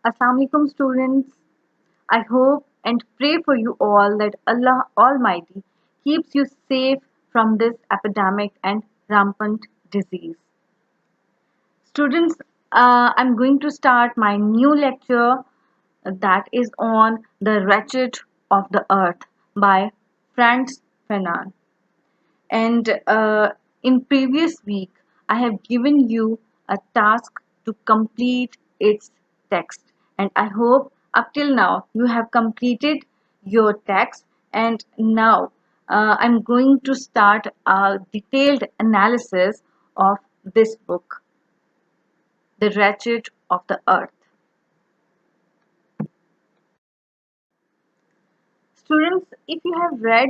Assalamualaikum students. I hope and pray for you all that Allah Almighty keeps you safe from this epidemic and rampant disease. Students, I'm going to start my new lecture that is on The Wretched of the Earth by Franz Fanon. And in previous week, I have given you a task to complete its text. And I hope up till now you have completed your text. And now I'm going to start a detailed analysis of this book, The Wretched of the Earth. Students, if you have read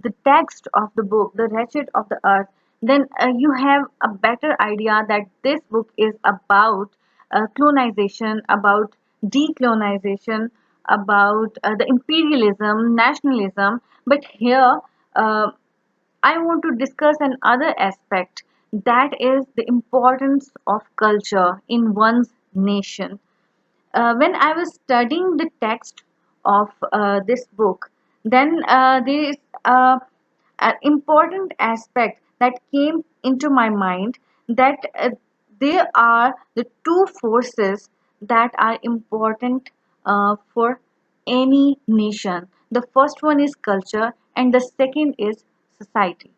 the text of the book, The Wretched of the Earth, then you have a better idea that this book is about colonization, about decolonization, about the imperialism, nationalism. But here, uh, I want to discuss another aspect, that is the importance of culture in one's nation. When I was studying the text of this book, then there is an important aspect that came into my mind, that there are the two forces that are important for any nation. The first one is culture, and the second is society.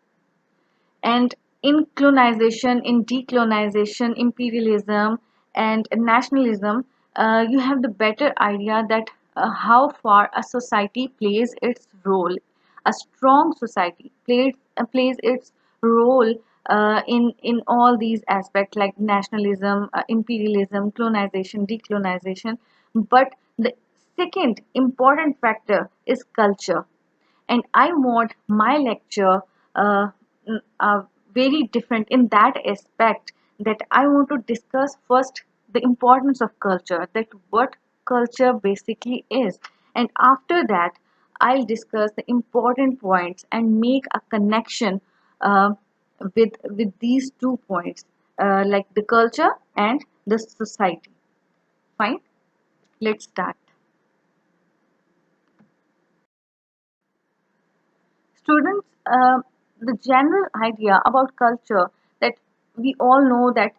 And in colonization, in decolonization, imperialism, and nationalism, you have the better idea that how far a society plays its role. A strong society plays its role in all these aspects like nationalism, imperialism, colonization, decolonization. But the second important factor is culture, and I want my lecture uh, very different in that aspect, that I want to discuss first the importance of culture, that what culture basically is, and after that I'll discuss the important points and make a connection uh, with these 2 points, like the culture and the society. Fine, let's start. Students, the general idea about culture, that we all know that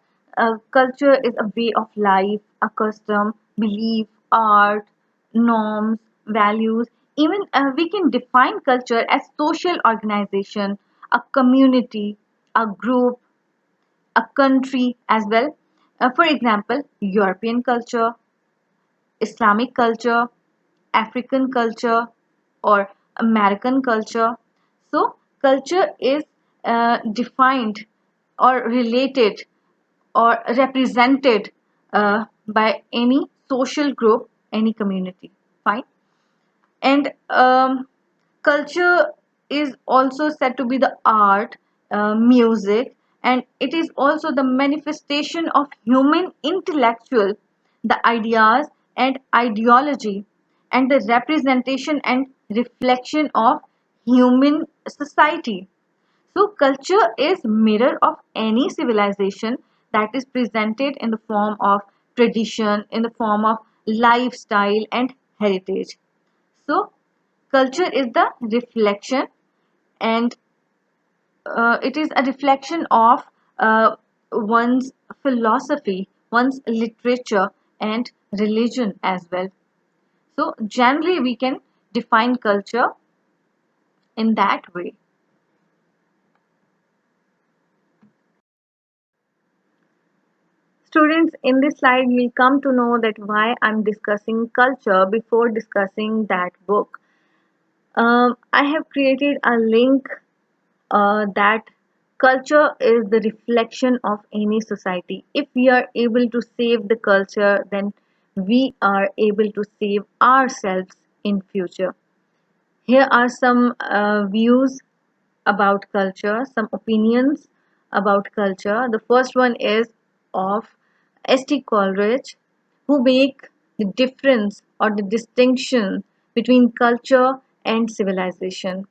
culture is a way of life, a custom, belief, art, norms, values. Even we can define culture as social organization, a community, a group, a country as well. For example, European culture, Islamic culture, African culture, or American culture. So, culture is defined or related or represented by any social group, any community. Fine. And culture is also said to be the art, music, and it is also the manifestation of human intellectual, the ideas and ideology, and the representation and reflection of human society. So culture is mirror of any civilization, that is presented in the form of tradition, in the form of lifestyle and heritage. So culture is the reflection, and it is a reflection of one's philosophy, one's literature and religion as well. So generally we can define culture in that way. Students, in this slide, you'll come to know that why I'm discussing culture before discussing that book. I have created a link that culture is the reflection of any society. If we are able to save the culture, then we are able to save ourselves in future. Here are some views about culture, some opinions about culture. The first one is of S.T. Coleridge, who make the difference or the distinction between culture and civilization.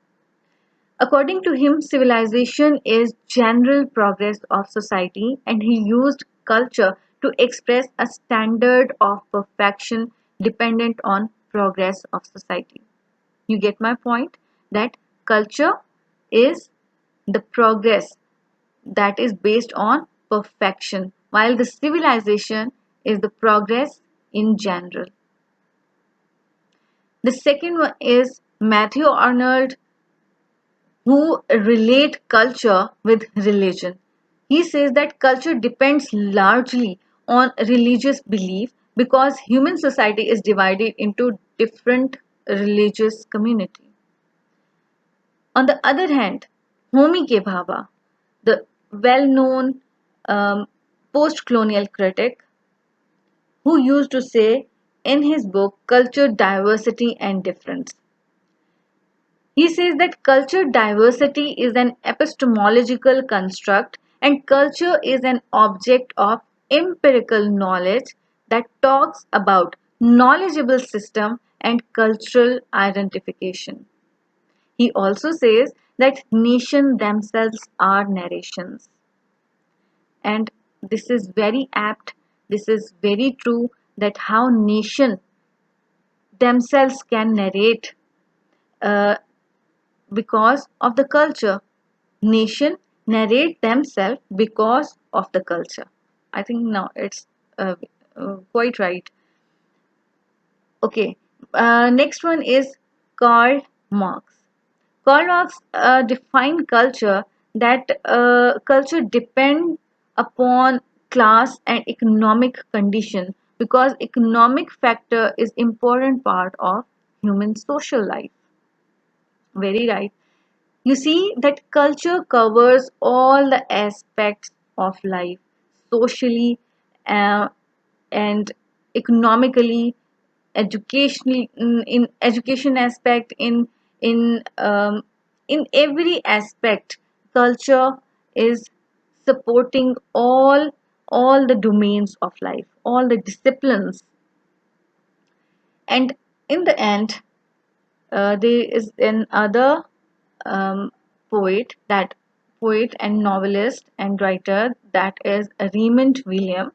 According to him, civilization is general progress of society, and he used culture to express a standard of perfection dependent on progress of society. You get my point? That culture is the progress that is based on perfection, while the civilization is the progress in general. The second one is Matthew Arnold, who relate culture with religion. He says that culture depends largely on religious belief because human society is divided into different religious communities. On the other hand, Homi K. Bhabha, the well-known um, post-colonial critic, who used to say in his book Culture, Diversity and Difference, he says that culture diversity is an epistemological construct and culture is an object of empirical knowledge that talks about knowledgeable system and cultural identification. He also says that nations themselves are narrations. And this is very apt, this is very true that how nation themselves can narrate uh, because of the culture. Nation narrate themselves because of the culture. I think now it's quite right. Okay, next one is Karl Marx. Karl Marx defined culture that culture depend upon class and economic condition because economic factor is important part of human social life. Very right. You see that culture covers all the aspects of life, socially uh, and economically, educationally, in education aspect, in every aspect. Culture is supporting all the domains of life, all the disciplines, and in the end, there is another um, poet that poet and novelist and writer that is Raymond William.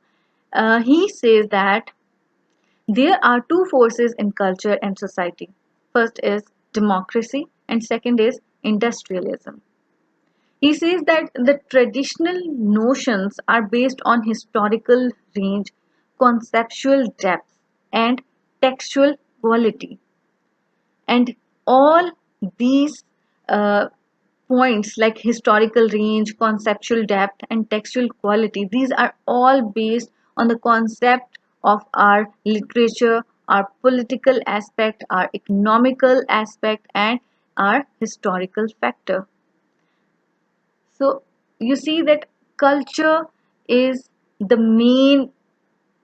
He says that there are two forces in culture and society. First is democracy and second is industrialism. He says that the traditional notions are based on historical range, conceptual depth, and textual quality. And all these uh, points like historical range, conceptual depth, and textual quality, these are all based on the concept of our literature, our political aspect, our economical aspect, and our historical factor. So you see that culture is the main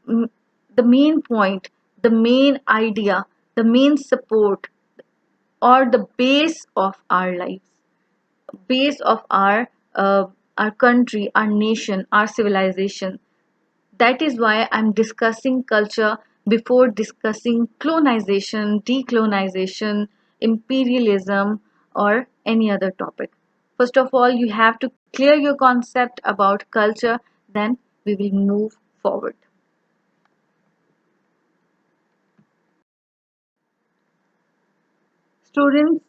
the main point, the main idea, the main support or the base of our lives, base of our country, our nation, our civilization. That is why I'm discussing culture before discussing colonization, decolonization, imperialism, or any other topic. First of all, you have to clear your concept about culture, then we will move forward. Students,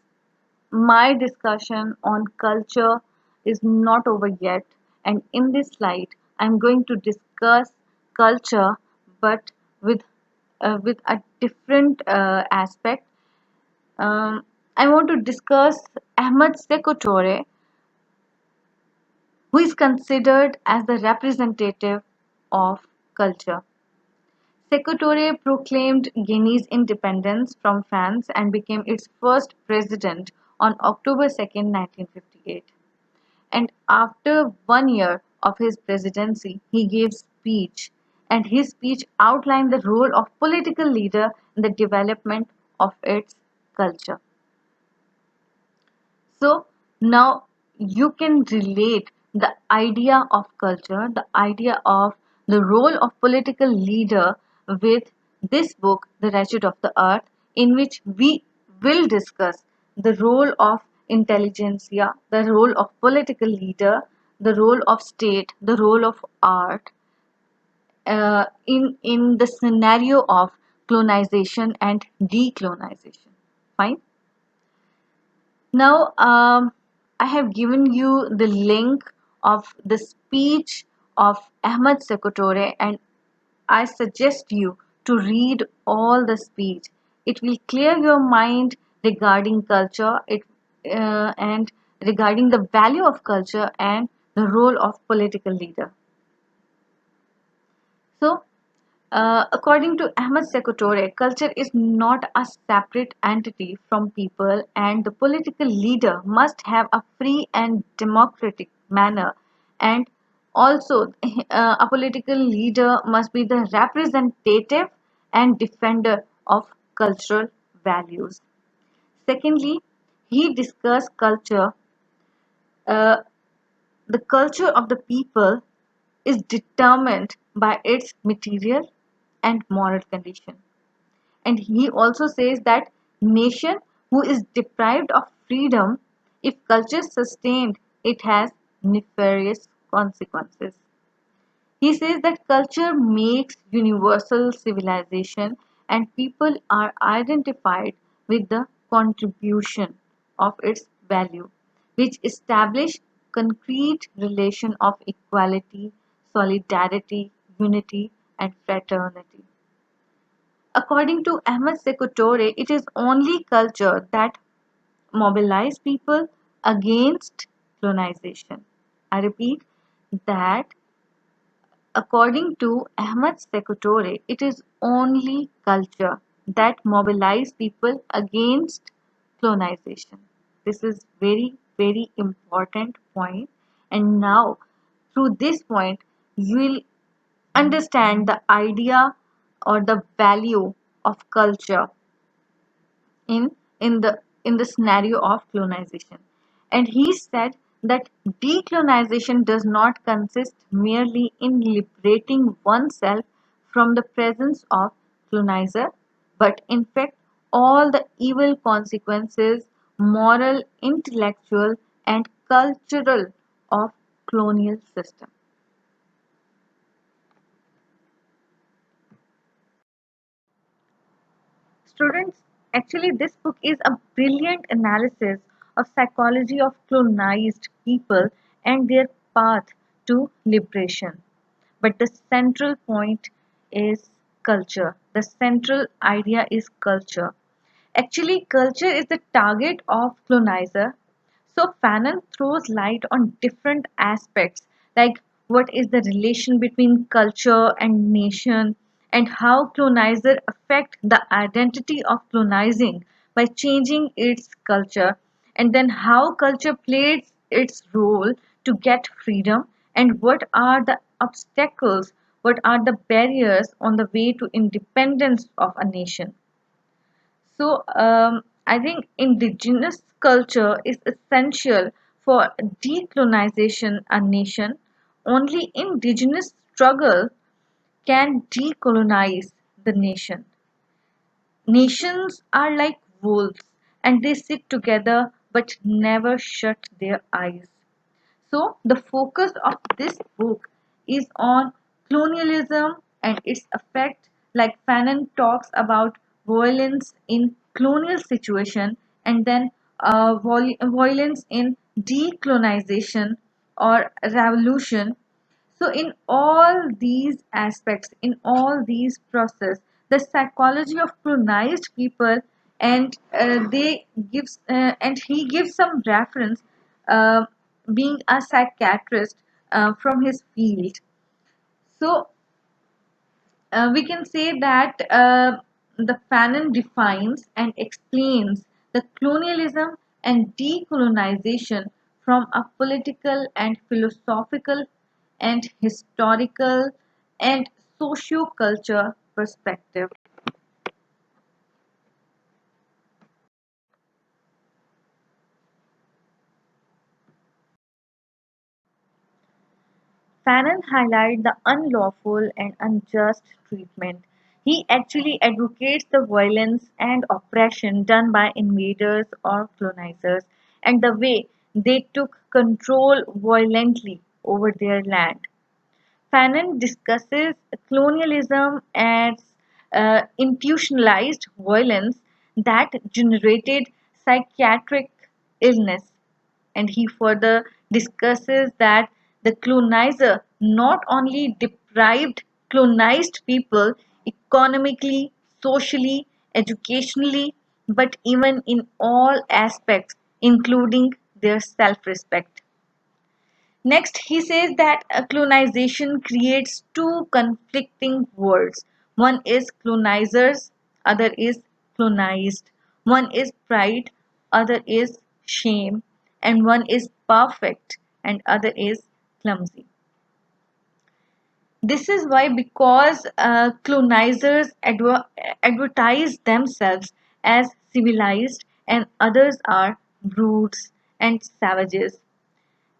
my discussion on culture is not over yet, and in this slide, I'm going to discuss culture but with a different aspect. I want to discuss Ahmad Sekou Toure, who is considered as the representative of culture. Sekou Toure proclaimed Guinea's independence from France and became its first president on October 2nd, 1958. And after 1 year of his presidency, he gave speech, and his speech outlined the role of political leader in the development of its culture. So now you can relate the idea of culture, the idea of the role of political leader with this book, The Wretched of the Earth, in which we will discuss the role of intelligentsia, the role of political leader, the role of state, the role of art, in the scenario of colonization and decolonization. Fine. Now, I have given you the link of the speech of Ahmad Sekotore, and I suggest you to read all the speech. It will clear your mind regarding culture, and regarding the value of culture and the role of political leader. So, according to Ahmed Sekotore, culture is not a separate entity from people, and the political leader must have a free and democratic manner. And also, a political leader must be the representative and defender of cultural values. Secondly, he discussed culture. Uh, the culture of the people is determined by its material and moral condition. And he also says that nation who is deprived of freedom, if culture is sustained, it has nefarious consequences. He says that culture makes universal civilization, and people are identified with the contribution of its value, which establish concrete relation of equality, solidarity, unity, and fraternity. According to Ahmed Sekotore, it is only culture that mobilizes people against colonization. I repeat that according to Ahmed Sekotore, it is only culture that mobilizes people against colonization. This is very important point. And now, through this point, you will understand the idea or the value of culture in in the scenario of colonization. And he said that decolonization does not consist merely in liberating oneself from the presence of colonizer, but in fact all the evil consequences, moral, intellectual, and cultural of colonial system. Students, actually, this book is a brilliant analysis of psychology of colonized people and their path to liberation. But the central point is culture. The central idea is culture. Actually, culture is the target of colonizer. So Fanon throws light on different aspects like what is the relation between culture and nation, and how colonizer affect the identity of colonizing by changing its culture, and then how culture plays its role to get freedom, and what are the obstacles, what are the barriers on the way to independence of a nation. So, I think indigenous culture is essential for decolonization a nation. Only indigenous struggle can decolonize the nation. Nations are like wolves, and they sit together but never shut their eyes. So, the focus of this book is on colonialism and its effect, like Fanon talks about violence in colonial situation, and then violence in decolonization or revolution. So in all these aspects, in all these process, the psychology of colonized people, and he gives some reference, uh, being a psychiatrist from his field. So we can say that the Fanon defines and explains the colonialism and decolonization from a political and philosophical and historical and socio-culture perspective. Fanon highlights the unlawful and unjust treatment. He actually advocates the violence and oppression done by invaders or colonizers, and the way they took control violently over their land. Fanon discusses colonialism as institutionalized violence that generated psychiatric illness, and he further discusses that the colonizer not only deprived colonized people economically, socially, educationally, but even in all aspects, including their self respect. Next, he says that colonization creates two conflicting worlds. One is colonizers, other is colonized. One is pride, other is shame, and one is perfect, and other is clumsy. This is why, because colonizers advertise themselves as civilized, and others are brutes and savages,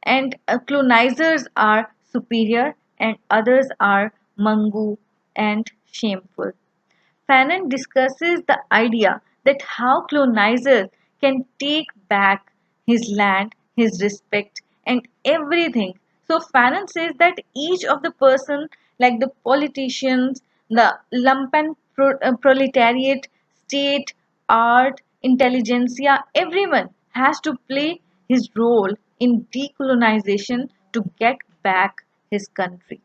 and colonizers are superior and others are Mangu and shameful. Fanon discusses the idea that how colonizers can take back his land, his respect, and everything. So Fanon says that each of the person, like the politicians, the lumpen proletariat, state, art, intelligentsia, everyone has to play his role in decolonization to get back his country.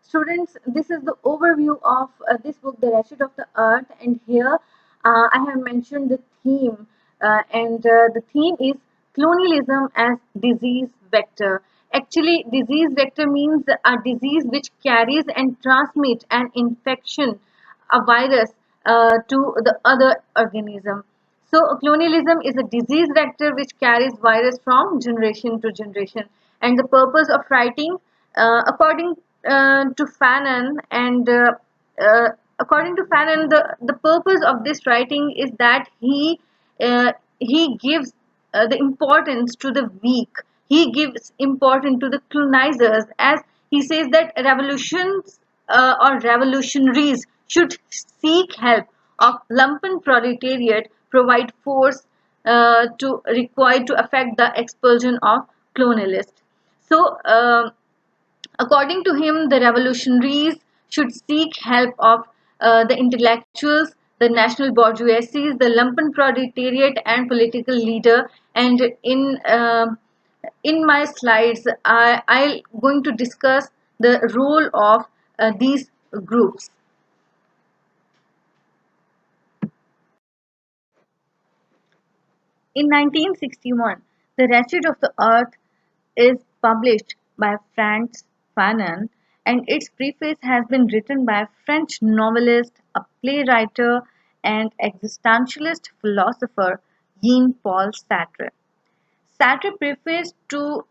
Students, this is the overview of this book, The Wretched of the Earth, and here I have mentioned the theme, and the theme is colonialism as disease vector. Actually, disease vector means a disease which carries and transmits an infection, a virus, to the other organism. So, colonialism is a disease vector which carries virus from generation to generation. And the purpose of writing, according to Fanon, and uh, according to Fanon, the purpose of this writing is that he gives the importance to the weak. He gives importance to the colonizers, as he says that revolutions or revolutionaries should seek help of lumpen proletariat, provide force to required to affect the expulsion of colonialists. So, according to him, the revolutionaries should seek help of the intellectuals, the national bourgeoisie, the lumpen proletariat, and political leader. And in my slides, I'm going to discuss the role of these groups. In 1961, The Wretched of the Earth is published by Frantz Fanon, and its preface has been written by a French novelist, a playwright, and existentialist philosopher Jean-Paul Sartre. Sartre prefaced to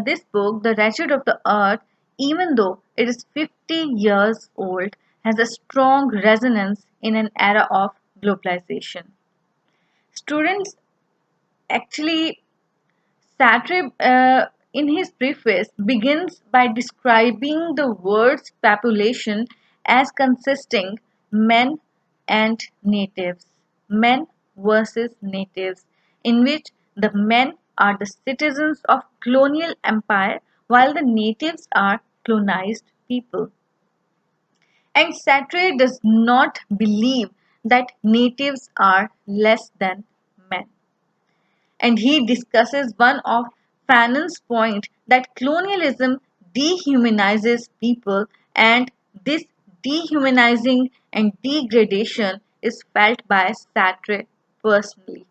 this book, The Wretched of the Earth, even though it is 50 years old, has a strong resonance in an era of globalization. Students, actually, Sartre, in his preface, begins by describing the world's population as consisting men and natives, men versus natives, in which the men are the citizens of colonial empire while the natives are colonized people. And Sartre does not believe that natives are less than men, and he discusses one of Fanon's point that colonialism dehumanizes people, and this dehumanizing and degradation is felt by Sartre personally.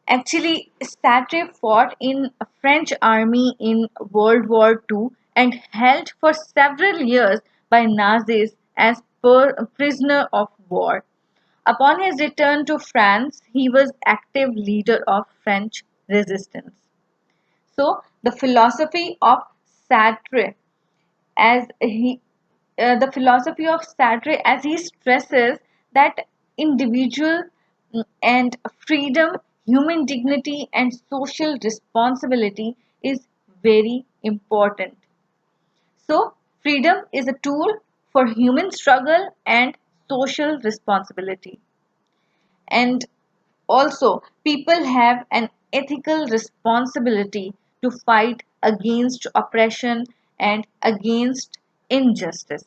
Actually, Sartre fought in a French army in World War II and held for several years by Nazis as prisoner of war. Upon his return to France, he was active leader of French resistance. So, the philosophy of Sartre, as he the philosophy of Sartre, as he stresses that individual and freedom, human dignity, and social responsibility is very important. So, freedom is a tool for human struggle and social responsibility. And also, people have an ethical responsibility to fight against oppression and against injustice.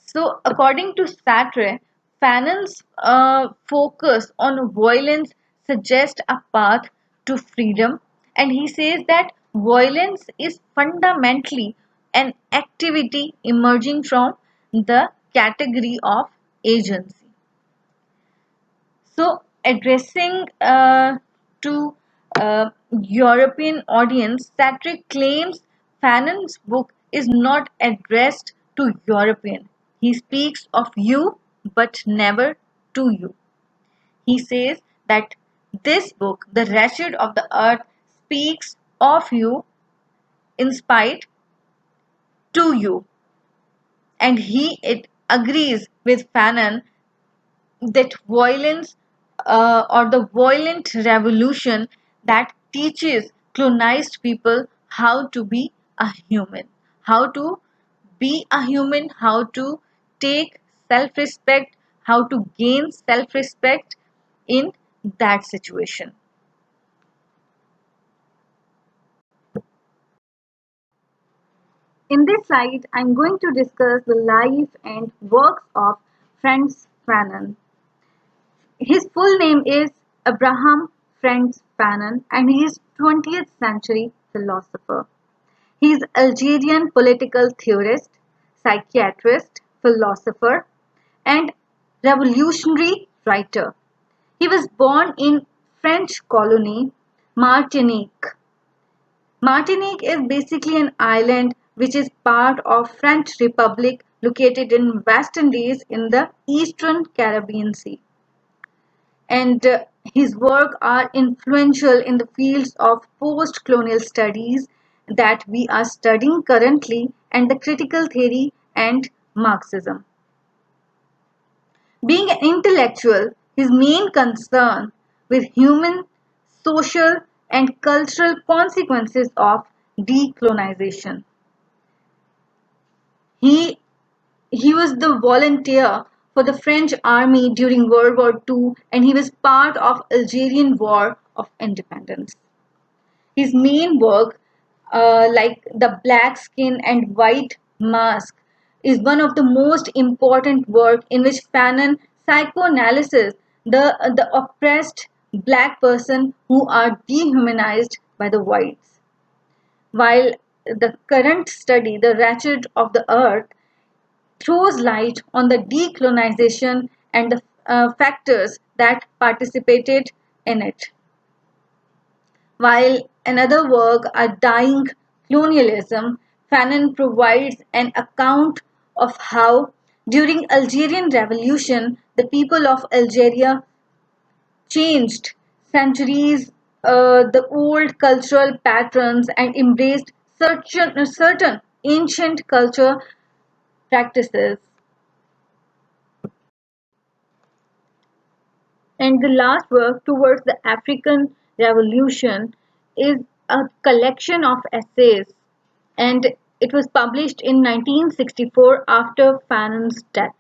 So, according to Sartre, Fanon's focus on violence suggests a path to freedom, and he says that violence is fundamentally an activity emerging from the category of agency. So, addressing to European audience, Sartre claims Fanon's book is not addressed to European. He speaks of you, but never to you. He says that this book, The Wretched of the Earth, speaks of you in spite to you, and he it agrees with Fanon that violence or the violent revolution that teaches colonized people how to be a human, how to be a human, how to take self respect, how to gain self respect in that situation. In this slide, I'm going to discuss the life and works of Frantz Fanon. His full name is Abraham Frantz Fanon, and he is 20th century philosopher. He is Algerian political theorist, psychiatrist, philosopher, and revolutionary writer. He was born in French colony Martinique. Martinique is basically an island which is part of French Republic located in West Indies in the Eastern Caribbean Sea, and his work are influential in the fields of post-colonial studies that we are studying currently and the critical theory and Marxism. Being an intellectual, his main concern with human, social and cultural consequences of decolonization. He He was the volunteer for the French army during World War II and he was part of Algerian War of Independence. His main work, like The Black Skin and White Mask, is one of the most important work in which Fanon psychoanalyzes the oppressed black person who are dehumanized by the whites. While the current study, The Wretched of the Earth, throws light on the decolonization and the factors that participated in it. While another work, A Dying Colonialism, Fanon provides an account of how, during Algerian Revolution, the people of Algeria changed centuries the old cultural patterns and embraced certain ancient culture practices. And the last work, Towards the African Revolution, is a collection of essays, and it was published in 1964 after Fanon's death.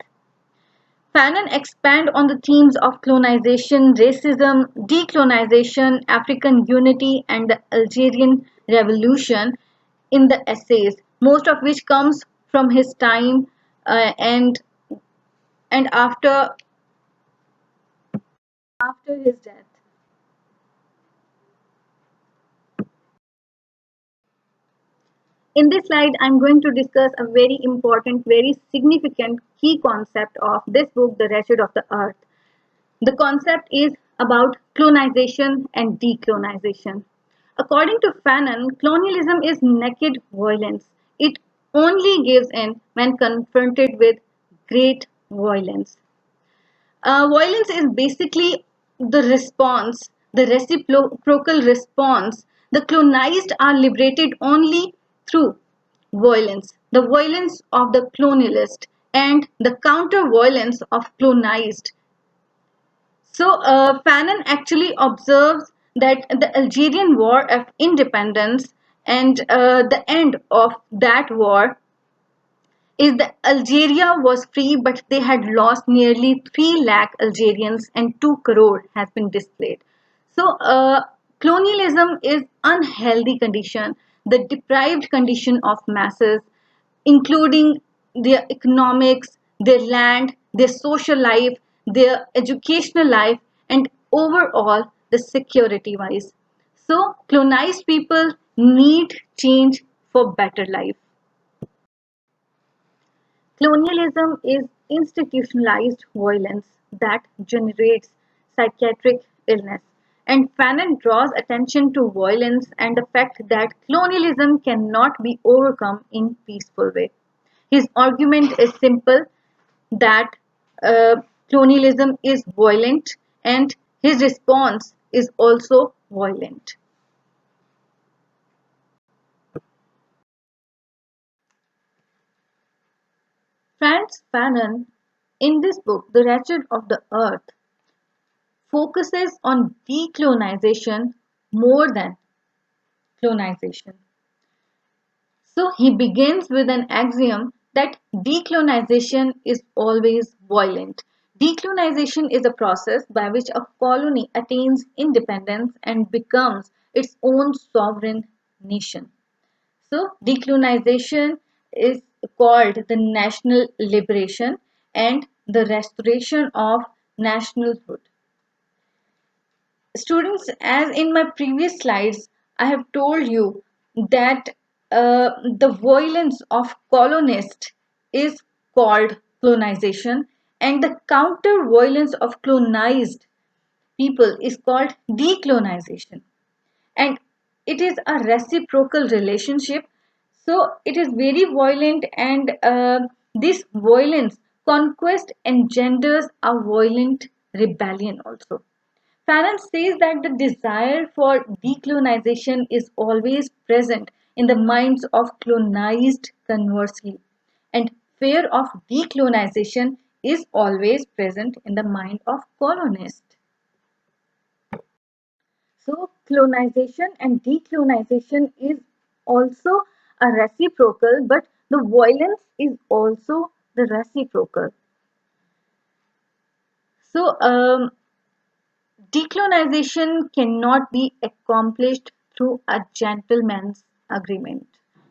Fanon expand on the themes of colonization, racism, decolonization, African unity, and the Algerian Revolution in the essays, most of which comes from his time and after his death. In this slide, I'm going to discuss a very important, very significant key concept of this book, The Wretched of the Earth. The concept is about colonization and decolonization. According to Fanon, colonialism is naked violence. It only gives in when confronted with great violence. Violence is basically the response, the reciprocal response. The colonized are liberated only through violence, the violence of the colonialist and the counter violence of colonized. So, Fanon actually observes that the Algerian War of Independence and the end of that war is that Algeria was free, but they had lost nearly 3 lakh Algerians and 2 crore has been displaced. So, colonialism is unhealthy condition, the deprived condition of masses, including their economics, their land, their social life, their educational life, and overall the security wise. So, colonized people need change for better life. Colonialism is institutionalized violence that generates psychiatric illness. And Fanon draws attention to violence and the fact that colonialism cannot be overcome in peaceful way. His argument is simple that uh, colonialism is violent and his response is also violent. Franz Fanon, in this book, The Wretched of the Earth, focuses on decolonization more than colonization. So he begins with an axiom that decolonization is always violent. Decolonization is a process by which a colony attains independence and becomes its own sovereign nation. So decolonization is called the national liberation and the restoration of nationalhood. Students, as in my previous slides, I have told you that the violence of colonists is called colonization, and the counter violence of colonized people is called decolonization. And it is a reciprocal relationship, so it is very violent, and this violence conquest engenders a violent rebellion also. Fanon says that the desire for decolonization is always present in the minds of colonized conversely, and fear of decolonization is always present in the mind of colonist. So, colonization and decolonization is also a reciprocal, but the violence is also the reciprocal. So, decolonization cannot be accomplished through a gentleman's agreement.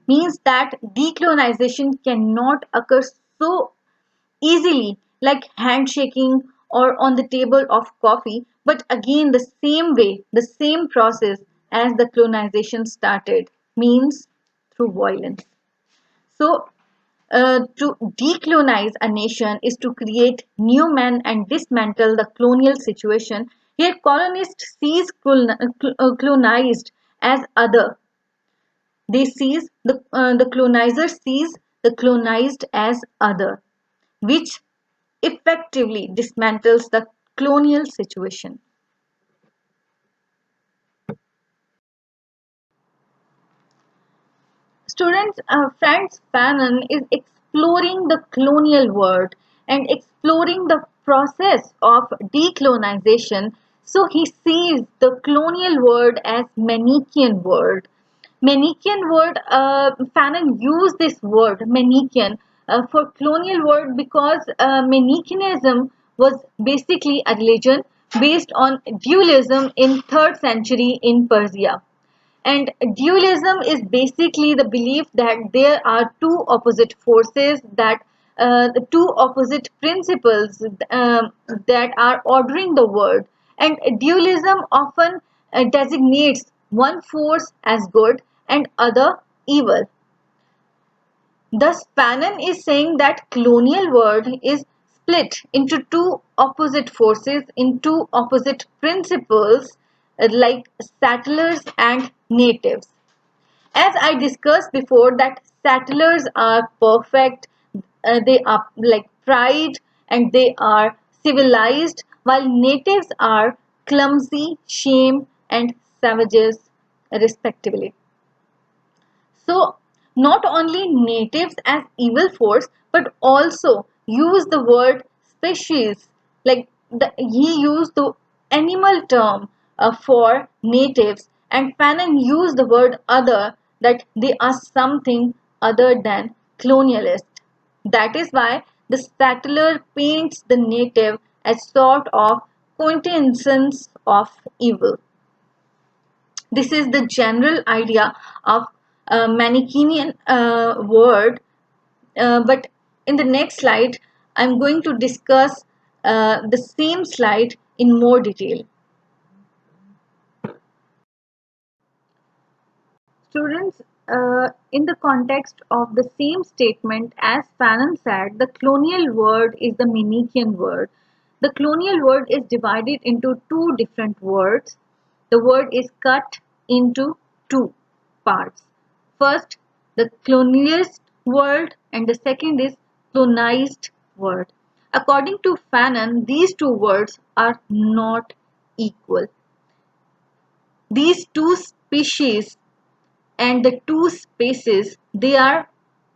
Means that decolonization cannot occur so easily like handshaking or on the table of coffee, but again the same way, the same process as the colonization started, means through violence. So, to decolonize a nation is to create new men and dismantle the colonial situation. Here, colonists sees colonized as other. They sees the colonizer sees the colonized as other, which effectively dismantles the colonial situation. Students, Franz Fanon is exploring the colonial world and exploring the process of decolonization. So he sees the colonial world as Manichaean world. Manichaean word, Fanon used this word Manichaean for colonial world because Manichaeanism was basically a religion based on dualism in 3rd century in Persia. And dualism is basically the belief that there are two opposite forces, that the two opposite principles that are ordering the world. And dualism often designates one force as good and other evil. Thus, Fanon is saying that colonial world is split into two opposite forces, into opposite principles like settlers and natives. As I discussed before, that settlers are perfect, they are like pride and they are civilized, while natives are clumsy, shame, and savages, respectively. So, not only natives as evil force, but also use the word species. Like he used the animal term for natives, and Fanon used the word other, that they are something other than colonialist. That is why the settler paints the native as sort of quintessence of evil. This is the general idea of Manichaean word. But in the next slide, I'm going to discuss the same slide in more detail. Students, in the context of the same statement as Fanon said, the colonial word is the Manichaean word. The colonial word is divided into two different words. The word is cut into two parts. First, the colonialist world, and the second is colonized world. According to Fanon, these two words are not equal. These two species and the two spaces, they are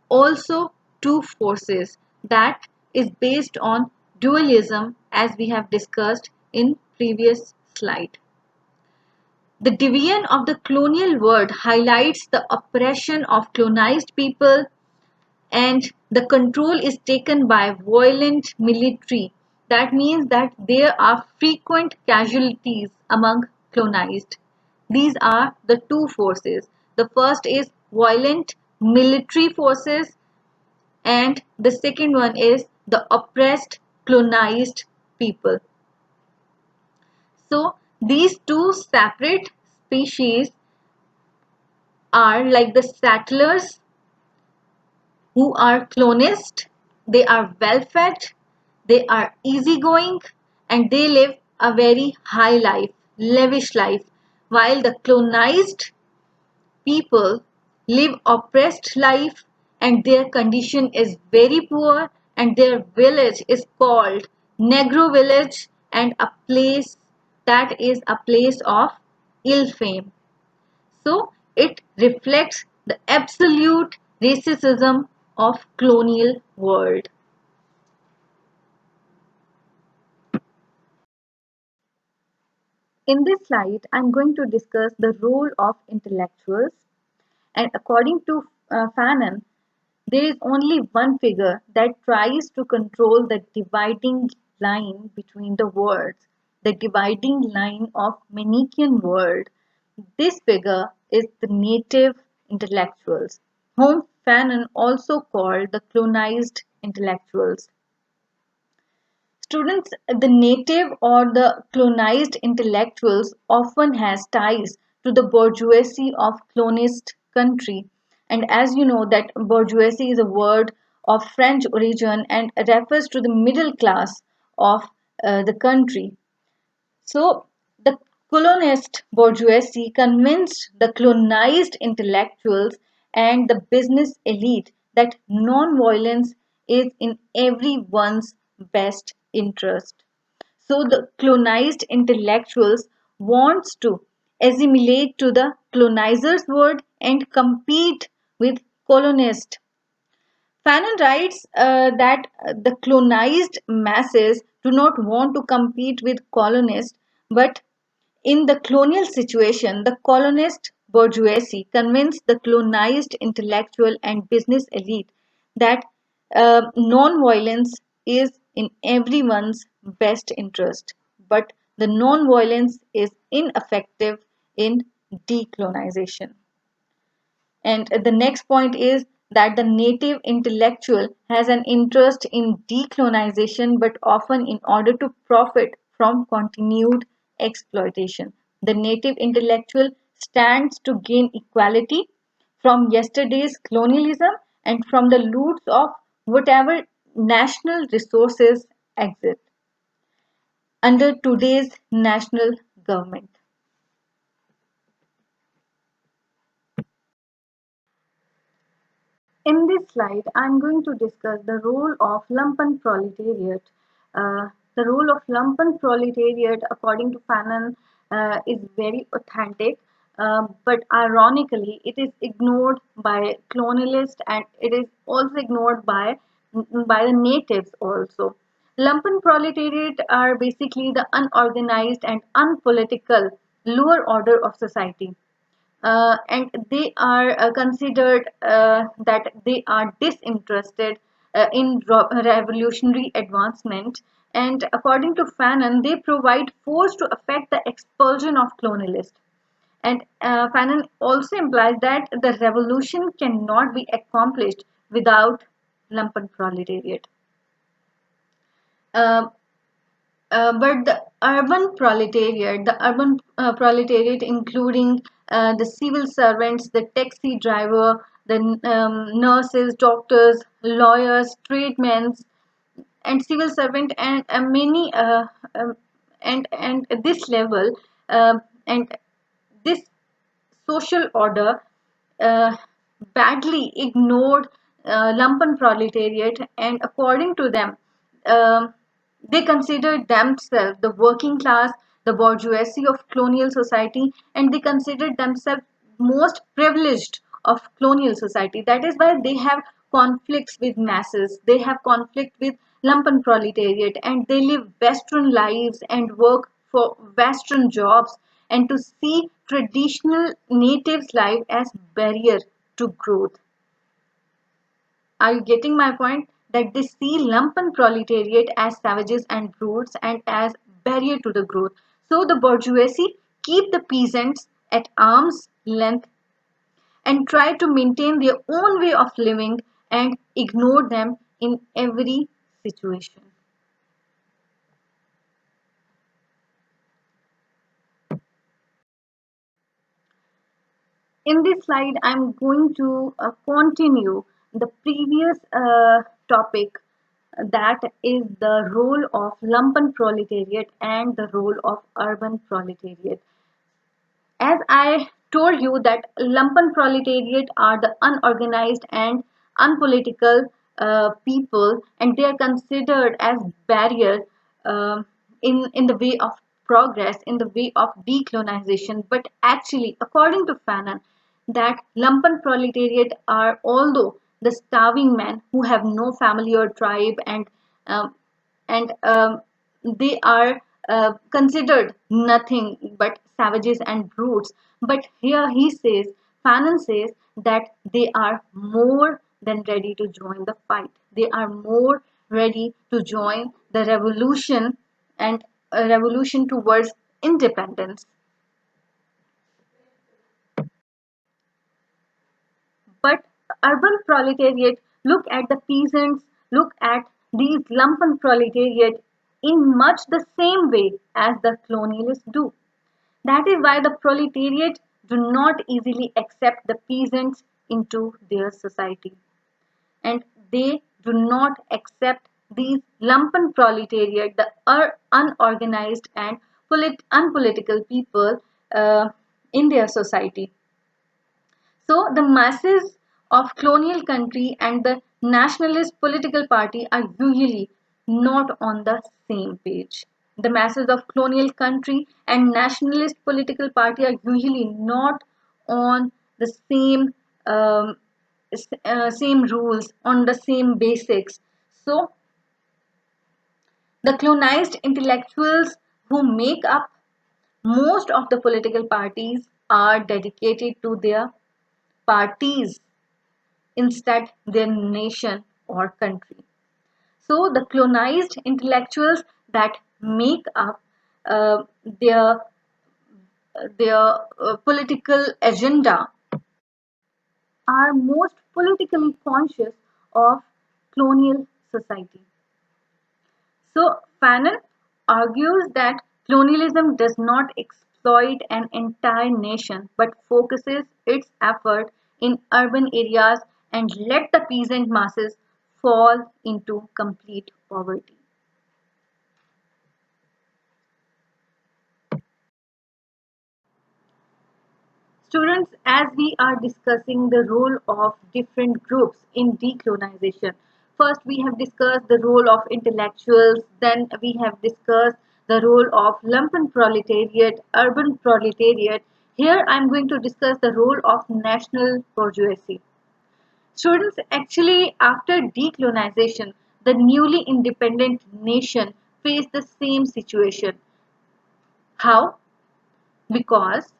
also two forces that is based on dualism, as we have discussed in previous slide. The division of the colonial world highlights the oppression of colonized people, and the control is taken by violent military. That means that there are frequent casualties among colonized. These are the two forces. The first is violent military forces, and the second one is the oppressed colonized people. So these two separate species are like the settlers who are colonist. They are well fed, they are easygoing, and they live a very high life, lavish life, while the colonized people live oppressed life, and their condition is very poor, and their village is called Negro village, and a place that is a place of ill fame. So it reflects the absolute racism of colonial world. In this slide, I'm going to discuss the role of intellectuals. And according to Fanon, there is only one figure that tries to control the dividing line between the worlds, the dividing line of Manichaean world. This figure is the native intellectuals, whom Fanon also called the colonized intellectuals. Students, the native or the colonized intellectuals often has ties to the bourgeoisie of colonist country. And as you know that bourgeoisie is a word of French origin and refers to the middle class of the country. So the colonist bourgeoisie convinced the colonized intellectuals and the business elite that non-violence is in everyone's best interest. So the colonized intellectuals wants to assimilate to the colonizer's world and compete with colonists. Fanon writes that the colonized masses do not want to compete with colonists, but in the colonial situation, the colonist bourgeoisie convinced the colonized intellectual and business elite that non-violence is in everyone's best interest, but the non-violence is ineffective in decolonization. And the next point is that the native intellectual has an interest in decolonization, but often in order to profit from continued exploitation. The native intellectual stands to gain equality from yesterday's colonialism and from the loots of whatever national resources exist under today's national government. In this slide, I'm going to discuss the role of lumpen proletariat. The role of lumpen proletariat, according to Fanon, is very authentic, but ironically, it is ignored by colonialists and it is also ignored by the natives also. Lumpen proletariat are basically the unorganized and unpolitical lower order of society, and they are considered that they are disinterested in revolutionary advancement, and according to Fanon they provide force to affect the expulsion of colonialists, And Fanon also implies that the revolution cannot be accomplished without lumpen proletariat. Uh, but the urban proletariat, including the civil servants, the taxi driver, the nurses, doctors, lawyers, tradesmen, and civil servant, and many and at this level, and this social order uh, badly ignored lumpen proletariat, and according to them, um, they considered themselves the working class, the bourgeoisie of colonial society, and they considered themselves most privileged of colonial society. That is why they have conflicts with masses, they have conflict with lumpen proletariat, and they live western lives and work for western jobs, and to see traditional natives life as barrier to growth. Are you getting my point? That they see lumpen proletariat as savages and brutes and as barrier to the growth. So the bourgeoisie keep the peasants at arm's length and try to maintain their own way of living and ignore them in every situation. In this slide, I'm going to continue the previous topic, that is the role of lumpen proletariat and the role of urban proletariat. As I told you that lumpen proletariat are the unorganized and unpolitical people, and they are considered as barrier in the way of progress, in the way of decolonization. But actually, according to Fanon, that lumpen proletariat are, although the starving men who have no family or tribe, um, and they are considered nothing but savages and brutes. But here he says, Fanon says, that they are more than ready to join the fight. They are more ready to join the revolution, and a revolution towards independence. But urban proletariat look at the peasants, look at these lumpen proletariat in much the same way as the colonialists do. That is why the proletariat do not easily accept the peasants into their society, and they do not accept these lumpen proletariat, the unorganized and unpolitical people in their society. So the masses of colonial country and the nationalist political party are usually not on the same page. The masses of colonial country and nationalist political party are usually not on the same rules, on the same basics. So the colonized intellectuals who make up most of the political parties are dedicated to their parties instead their nation or country. So the colonized intellectuals that make up uh, their political agenda are most politically conscious of colonial society. So Fanon argues that colonialism does not exploit an entire nation but focuses its effort in urban areas and let the peasant masses fall into complete poverty. Students, as we are discussing the role of different groups in decolonization, first we have discussed the role of intellectuals, then we have discussed the role of lumpen proletariat, urban proletariat. Here I am going to discuss the role of national bourgeoisie. Students, actually, after decolonization, the newly independent nation faced the same situation. How? Because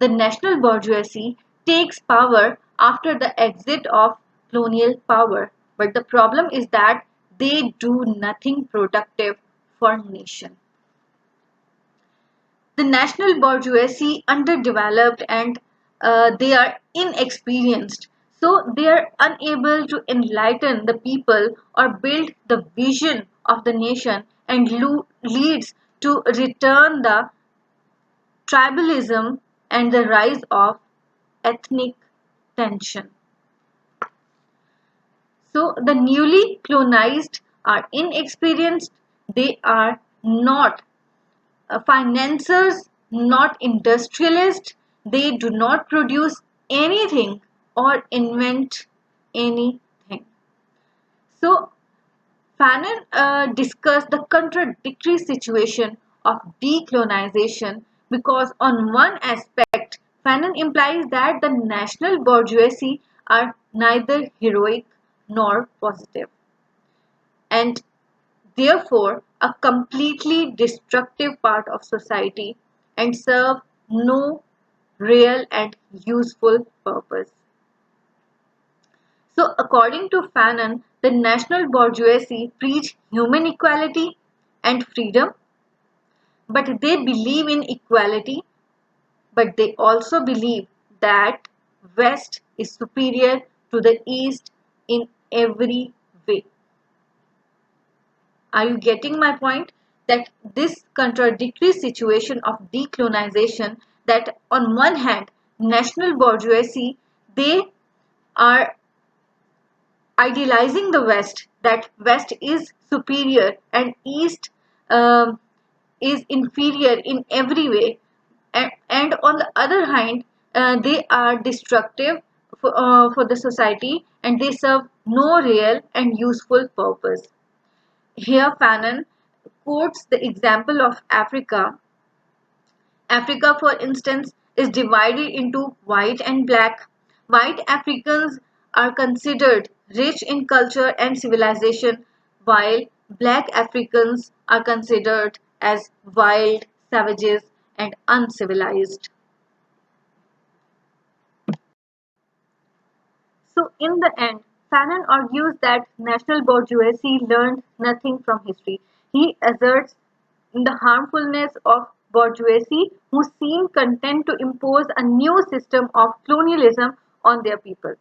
the national bourgeoisie takes power after the exit of colonial power. But the problem is that they do nothing productive for nation. The national bourgeoisie underdeveloped and they are inexperienced, so they are unable to enlighten the people or build the vision of the nation, and leads to return the tribalism and the rise of ethnic tension. So the newly colonized are inexperienced, they are not financiers, not industrialists, they do not produce anything or invent anything. So Fanon discussed the contradictory situation of decolonization because, on one aspect, Fanon implies that the national bourgeoisie are neither heroic nor positive, and therefore a completely destructive part of society and serve no real and useful purpose. So, according to Fanon, the national bourgeoisie preach human equality and freedom, but they believe in equality, but they also believe that West is superior to the East in every way. Are you getting my point? That this contradictory situation of decolonization, that on one hand, national bourgeoisie, they are idealizing the West, that West is superior and East um, is inferior in every way, and on the other hand, they are destructive for the society and they serve no real and useful purpose. Here, Fanon quotes the example of Africa. Africa, for instance, is divided into white and black. White Africans are considered rich in culture and civilization, while black Africans are considered as wild, savages, and uncivilized. So, in the end, Fanon argues that national bourgeoisie learned nothing from history. He asserts the harmfulness of bourgeoisie who seem content to impose a new system of colonialism on their people.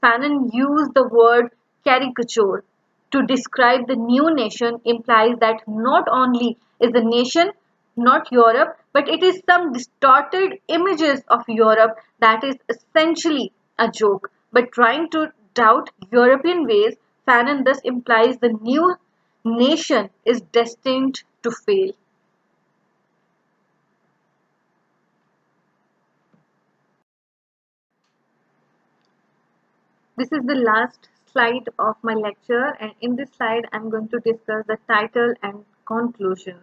Fanon used the word caricature to describe the new nation, implies that not only is the nation not Europe, but it is some distorted images of Europe that is essentially a joke. But trying to doubt European ways, Fanon thus implies the new nation is destined to fail. This is the last slide of my lecture, and in this slide I'm going to discuss the title and conclusion.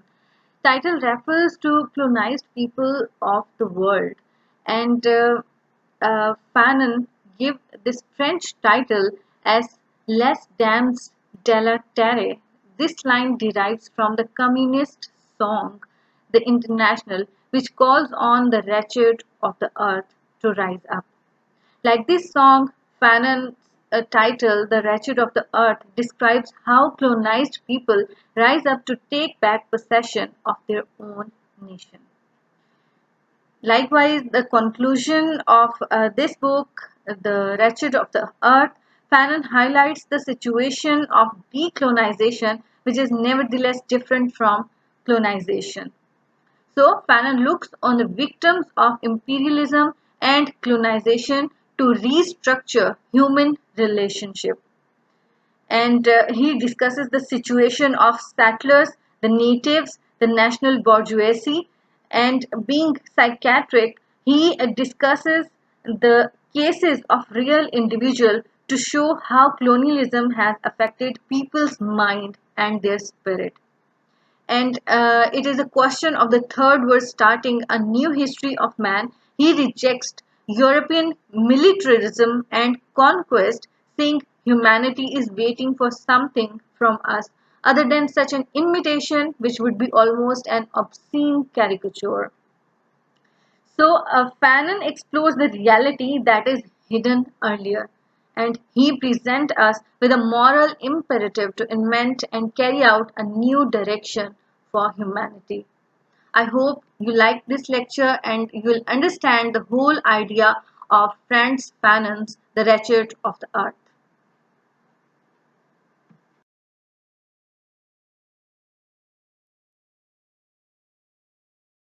Title refers to colonized people of the world, and Fanon give this French title as Les Dames de la Terre. This line derives from the communist song The International, which calls on the wretched of the earth to rise up. Like this song, Fanon's title, The Wretched of the Earth, describes how colonized people rise up to take back possession of their own nation. Likewise, the conclusion of this book, The Wretched of the Earth, Fanon highlights the situation of decolonization, which is nevertheless different from colonization. So, Fanon looks on the victims of imperialism and colonization to restructure human relationship. And he discusses the situation of settlers, the natives, the national bourgeoisie, and being psychiatric, he discusses the cases of real individual to show how colonialism has affected people's mind and their spirit. And it is a question of the third verse starting a new history of man. He rejects European militarism and conquest, saying humanity is waiting for something from us other than such an imitation, which would be almost an obscene caricature. So, Fanon explores the reality that is hidden earlier, and he presents us with a moral imperative to invent and carry out a new direction for humanity. I hope you like this lecture and you'll understand the whole idea of Franz Fanon's The Wretched of the Earth.